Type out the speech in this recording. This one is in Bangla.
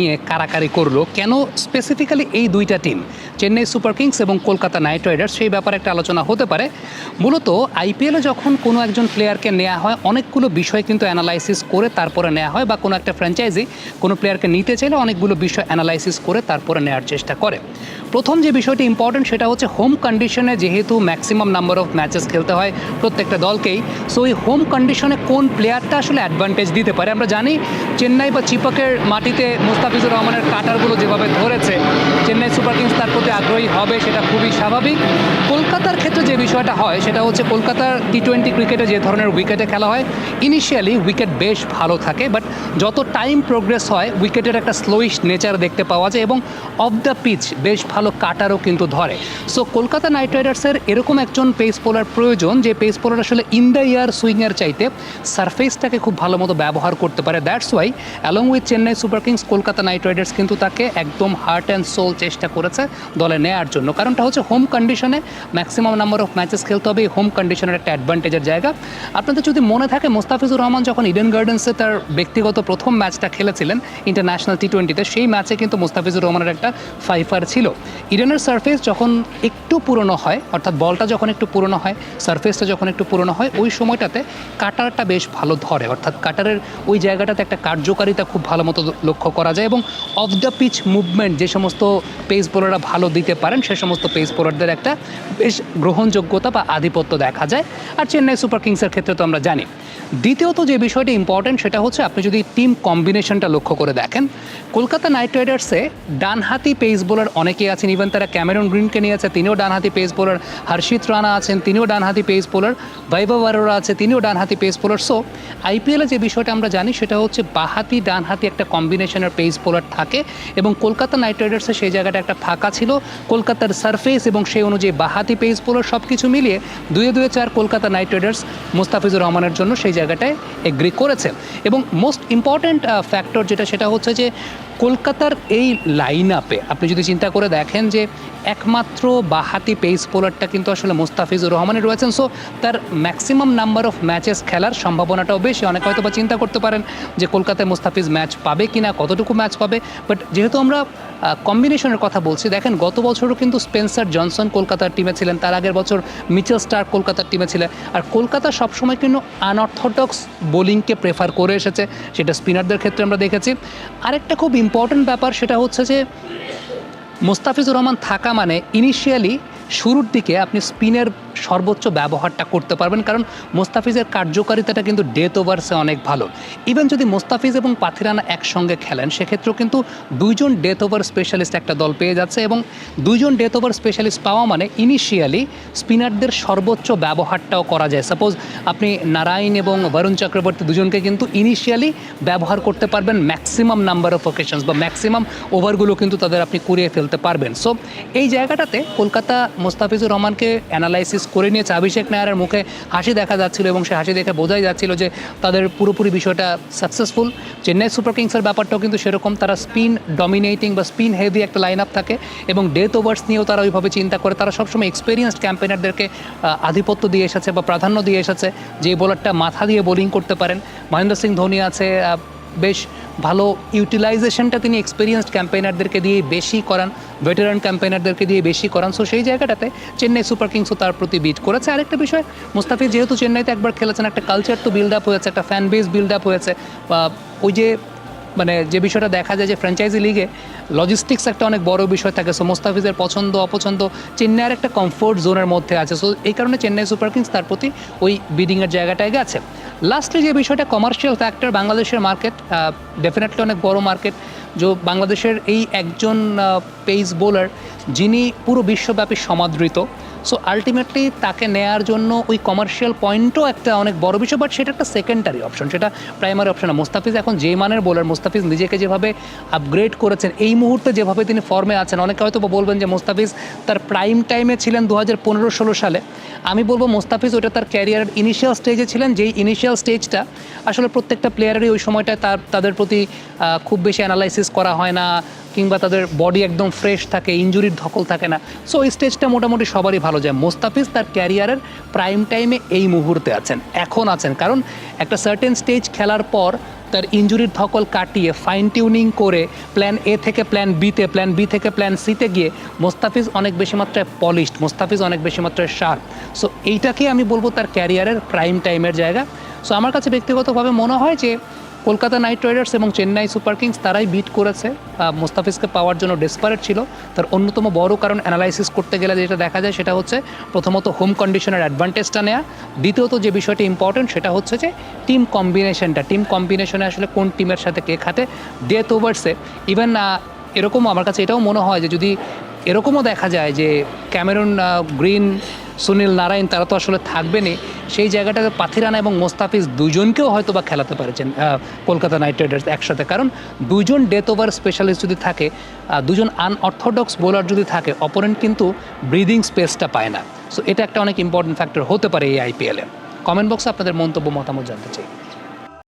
নিয়ে কারাকারি করলো কেন স্পেসিফিক্যালি এই দুইটা টিম চেন্নাই সুপার কিংস এবং কলকাতা নাইট রাইডার্স সেই ব্যাপারে একটা আলোচনা হতে পারে। মূলত আইপিএলে যখন কোনো একজন প্লেয়ারকে নেওয়া হয় অনেকগুলো বিষয় কিন্তু অ্যানালাইসিস করে তারপরে নেওয়া হয়, বা কোনো একটা ফ্র্যাঞ্চাইজি কোনো প্লেয়ারকে নিতে চাইলে অনেকগুলো বিষয় অ্যানালাইসিস করে তারপরে নেওয়ার চেষ্টা করে। প্রথম যে বিষয়টি ইম্পর্টেন্ট সেটা হচ্ছে হোম কন্ডিশনে, যেহেতু ম্যাক্সিমাম নাম্বার অফ ম্যাচেস খেলতে হয় প্রত্যেকটা দলকেই, সো ওই হোম কন্ডিশনে কোন প্লেয়ারটা আসলে অ্যাডভান্টেজ দিতে পারে। আমরা জানি চেন্নাই বা চিপকের মাটিতে মুস্তাফিজুর রহমানের কাটারগুলো যেভাবে ধরেছে, চেন্নাই সুপার কিংস তার প্রতি আগ্রহী হবে, সেটা খুবই স্বাভাবিক। কলকাতার ক্ষেত্রে যে বিষয়টা হয় সেটা হচ্ছে কলকাতার টি-20 ক্রিকেটে যে ধরনের উইকেটে খেলা হয়, ইনিশিয়ালি উইকেট বেশ ভালো থাকে, বাট যত টাইম প্রোগ্রেস হয় উইকেটের একটা স্লোইশ নেচার দেখতে পাওয়া যায় এবং অফ দ্য পিচ বেশ ভালো কাটারও কিন্তু ধরে। সো কলকাতা নাইট রাইডার্সের এরকম একজন পেস বোলার প্রয়োজন, যে পেস বোলার আসলে ইন দ্য ইয়ার সুইংয়ের চাইতে সারফেসটাকে খুব ভালো মতো ব্যবহার করতে পারে। That's why along with Chennai Super Kings Kolkata Knight Riders কিন্তু তাকে একদম হার্ট অ্যান্ড সোল চেষ্টা করেছে দলে নেওয়ার জন্য। কারণটা হচ্ছে হোম কন্ডিশনে ম্যাক্সিমাম নাম্বার অফ ম্যাচেস খেলতে হবে, হোম কন্ডিশনের একটা অ্যাডভান্টেজের জায়গা। আপনাদের যদি মনে থাকে, মোস্তাফিজুর রহমান যখন ইডেন গার্ডেন্সে তার ব্যক্তিগত প্রথম ম্যাচটা খেলেছিলেন ইন্টারন্যাশনাল টি-20-তে, সেই ম্যাচে কিন্তু মোস্তাফিজুর রহমানের একটা ফাইফার ছিল। ইডেনের সারফেস যখন একটু পুরনো হয়, অর্থাৎ বলটা যখন একটু পুরনো হয়, সারফেসটা যখন একটু পুরনো হয়, ওই সময়টাতে কাটারটা বেশ ভালো ধরে, অর্থাৎ কাটারের ওই জায়গাটাতে একটা কার্যকারিতা খুব ভালো মতো লক্ষ্য করা যায় এবং অফ দ্য পিচ মুভমেন্ট যে সমস্ত পেস বোলাররা ভালো দিতে পারেন সে সমস্ত পেস বোলারদের একটা বেশ গ্রহণযোগ্যতা বা আধিপত্য দেখা যায়। আর চেন্নাই সুপার কিংসের ক্ষেত্রে তো আমরা জানি। দ্বিতীয়ত যে বিষয়টি ইম্পর্টেন্ট সেটা হচ্ছে আপনি যদি টিম কম্বিনেশনটা লক্ষ্য করে দেখেন, কলকাতা নাইট রাইডার্সে ডানহাতি পেস বোলার অনেকেই আছেন, ইভেন তারা ক্যামেরন গ্রিনকে নিয়েছে, তিনিও ডানহাতি পেস বোলার, হর্ষিত রানা আছেন, তিনিও ডানহাতি পেস বোলার, বৈভব আরোরা আছে, তিনিও ডানহাতি পেস বোলার। সো আইপিএলে যে বিষয়টা আমরা জানি সেটা হচ্ছে বাহাতি ডানহাতি একটা কম্বিনেশনের পেস বোলার থাকে এবং কলকাতা নাইট রাইডার্সে সেই জায়গাটা একটা ফাঁকা ছিল। কলকাতার সারফেস এবং সেই অনুযায়ী বাহাতি পেস বোলার সব কিছু মিলিয়ে 2-4 কলকাতা নাইট রাইডার্স মুস্তাফিজুর রহমানের জন্য সেই জায়গাটায় এগ্রি করেছে। এবং মোস্ট ইম্পর্ট্যান্ট ফ্যাক্টর যেটা সেটা হচ্ছে যে কলকাতার এই লাইন আপে আপনি যদি চিন্তা করে দেখেন যে একমাত্র বাহাতি পেস বোলারটা কিন্তু আসলে মুস্তাফিজুর রহমানের রয়েছেন। সো তার ম্যাক্সিমাম নাম্বার অফ ম্যাচেস খেলার সম্ভাবনাটাও বেশি। অনেকে হয়তো বা চিন্তা করতে পারেন যে কলকাতায় মুস্তাফিজ ম্যাচ পাবে কি না, কতটুকু ম্যাচ পাবে, বাট যেহেতু আমরা কম্বিনেশনের কথা বলছি, দেখেন গত বছরও কিন্তু স্পেন্সার জনসন কলকাতার টিমে ছিলেন, তার আগের বছর মিচেল স্টার্ক কলকাতার টিমে ছিলেন। আর কলকাতা সবসময় কিন্তু আনঅর্থোডক্স বোলিংকে প্রেফার করে এসেছে, সেটা স্পিনারদের ক্ষেত্রে আমরা দেখেছি। আরেকটা খুব ইম্পর্ট্যান্ট ব্যাপার সেটা হচ্ছে যে মুস্তাফিজুর রহমান থাকা মানে ইনিশিয়ালি শুরুর দিকে আপনি স্পিনের সর্বোচ্চ ব্যবহারটা করতে পারবেন, কারণ মুস্তাফিজের কার্যকারিতাটা কিন্তু ডেথ ওভার্সে অনেক ভালো। ইভেন যদি মুস্তাফিজ এবং পাথিরানা একসঙ্গে খেলেন সেক্ষেত্রেও কিন্তু দুইজন ডেথ ওভার স্পেশালিস্ট একটা দল পেয়ে যাচ্ছে এবং দুইজন ডেথ ওভার স্পেশালিস্ট পাওয়া মানে ইনিশিয়ালি স্পিনারদের সর্বোচ্চ ব্যবহারটাও করা যায়। সাপোজ আপনি নারায়ণ এবং বরুণ চক্রবর্তী দুজনকে কিন্তু ইনিশিয়ালি ব্যবহার করতে পারবেন ম্যাক্সিমাম নাম্বার অফ ওকেশনস বা ম্যাক্সিমাম ওভারগুলো কিন্তু তাদের আপনি কুড়িয়ে ফেলতে পারবেন। সো এই জায়গাটাতে কলকাতা মুস্তাফিজুর রহমানকে অ্যানালাইসিস করে নিয়েছে। অভিষেক নায়ারের মুখে হাসি দেখা যাচ্ছিল এবং সে হাসি দেখে বোঝাই যাচ্ছিল যে তাদের পুরোপুরি বিষয়টা সাকসেসফুল। চেন্নাই সুপার কিংসের ব্যাপারটাও কিন্তু সেরকম, তারা স্পিন ডমিনেটিং বা স্পিন হেভি একটা লাইন আপ থাকে এবং ডেথ ওভার্স নিয়েও তারা ওইভাবে চিন্তা করে। তারা সবসময় এক্সপিরিয়েন্সড ক্যাম্পেনারদেরকে আধিপত্য দিয়ে এসেছে বা প্রাধান্য দিয়ে এসেছে, যে বোলারটা মাথা দিয়ে বোলিং করতে পারেন। মহেন্দ্র সিং ধোনি আছে, বেশ ভালো ইউটিলাইজেশনটা তিনি এক্সপিরিয়েন্সড ক্যাম্পেনারদেরকে দিয়ে বেশি করান, ভেটেরান ক্যাম্পেনারদেরকে দিয়ে বেশি করান। সো সেই জায়গাটাতে চেন্নাই সুপার কিংসও তার প্রতি বিট করেছে। আরেকটা বিষয়, মুস্তাফিজ যেহেতু চেন্নাইতে একবার খেলেছেন, একটা কালচার তো বিল্ড আপ হয়েছে, একটা ফ্যান বেস বিল্ড আপ হয়েছে। ওই যে মানে যে বিষয়টা দেখা যায় যে ফ্র্যাঞ্চাইজি লিগে লজিস্টিক্স একটা অনেক বড় বিষয় থাকে। সো মুস্তাফিজের পছন্দ অপছন্দ চেন্নাইয়ের একটা কমফোর্ট জোনের মধ্যে আছে। সো এই কারণে চেন্নাই সুপার কিংস তার প্রতি ওই বিডিংয়ের জায়গাটায় গেছে। লাস্টলি যে বিষয়টা কমার্শিয়াল ফ্যাক্টর, বাংলাদেশের মার্কেট ডেফিনেটলি অনেক বড় মার্কেট। যে বাংলাদেশের এই একজন পেস বোলার যিনি পুরো বিশ্বব্যাপী সমাদৃত, সো আলটিমেটলি তাকে নেয়ার জন্য ওই কমার্শিয়াল পয়েন্টও একটা অনেক বড় বিষয়, বাট সেটা একটা সেকেন্ডারি অপশন, সেটা প্রাইমারি অপশন না। মুস্তাফিজ এখন যে মানের বোলার, মুস্তাফিজ নিজেকে যেভাবে আপগ্রেড করেছেন, এই মুহূর্তে যেভাবে তিনি ফর্মে আছেন, অনেকে হয়তো বলবেন যে মুস্তাফিজ তার প্রাইম টাইমে ছিলেন 2015-16 সালে। আমি বলবো মুস্তাফিজ ওটা তার ক্যারিয়ারের ইনিশিয়াল স্টেজে ছিলেন, যেই ইনিশিয়াল স্টেজটা আসলে প্রত্যেকটা প্লেয়ারেরই ওই সময়টায় তাদের প্রতি খুব বেশি অ্যানালাইসিস করা হয় না, কিংবা তাদের বডি একদম ফ্রেশ থাকে, ইনজুরির ধকল থাকে না। সো এই স্টেজটা মোটামুটি সবারই ভালো যায়। মুস্তাফিজ তার ক্যারিয়ারের প্রাইম টাইমে এই মুহূর্তে আছেন, এখন আছেন, কারণ একটা সার্টেন স্টেজ খেলার পর তার ইনজুরির ধকল কাটিয়ে ফাইন টিউনিং করে প্ল্যান এ থেকে প্ল্যান বিতে, প্ল্যান বি থেকে প্ল্যান সিতে গিয়ে মোস্তাফিজ অনেক বেশি মাত্রায় পলিশড, মোস্তাফিজ অনেক বেশি মাত্রায় শার্প। সো এইটাকে আমি বলবো তার ক্যারিয়ারের প্রাইম টাইমের জায়গা। সো আমার কাছে ব্যক্তিগতভাবে মনে হয় যে কলকাতা নাইট রাইডার্স এবং চেন্নাই সুপার কিংস তারাই বিট করেছে। মোস্তাফিজকে পাওয়ার জন্য ডেসপারেট ছিল। তার অন্যতম বড় কারণ অ্যানালাইসিস করতে গেলে যেটা দেখা যায় সেটা হচ্ছে প্রথমত হোম কন্ডিশনের অ্যাডভান্টেজটা নেওয়া, দ্বিতীয়ত যে বিষয়টি ইম্পর্টেন্ট সেটা হচ্ছে যে টিম কম্বিনেশনে আসলে কোন টিমের সাথে কে খাটে ডেথ ওভার্সে। ইভেন এরকমও আমার কাছে এটাও মনে হয় যে যদি এরকমও দেখা যায় যে ক্যামেরন গ্রিন, সুনীল নারায়ণ তারা তো আসলে থাকবেনই, সেই জায়গাটাতে পাথিরানা এবং মোস্তাফিজ দুজনকেও হয়তো বা খেলাতে পারেছেন কলকাতা নাইট রাইডার্স একসাথে। কারণ দুজন ডেথ ওভার স্পেশালিস্ট যদি থাকে, দুজন আনঅর্থোডক্স বোলার যদি থাকে, অপোনেন্ট কিন্তু ব্রিদিং স্পেসটা পায় না। সো এটা একটা অনেক ইম্পর্টেন্ট ফ্যাক্টর হতে পারে এই আইপিএলে। কমেন্ট বক্সে আপনাদের মন্তব্য মতামত জানতে চাই।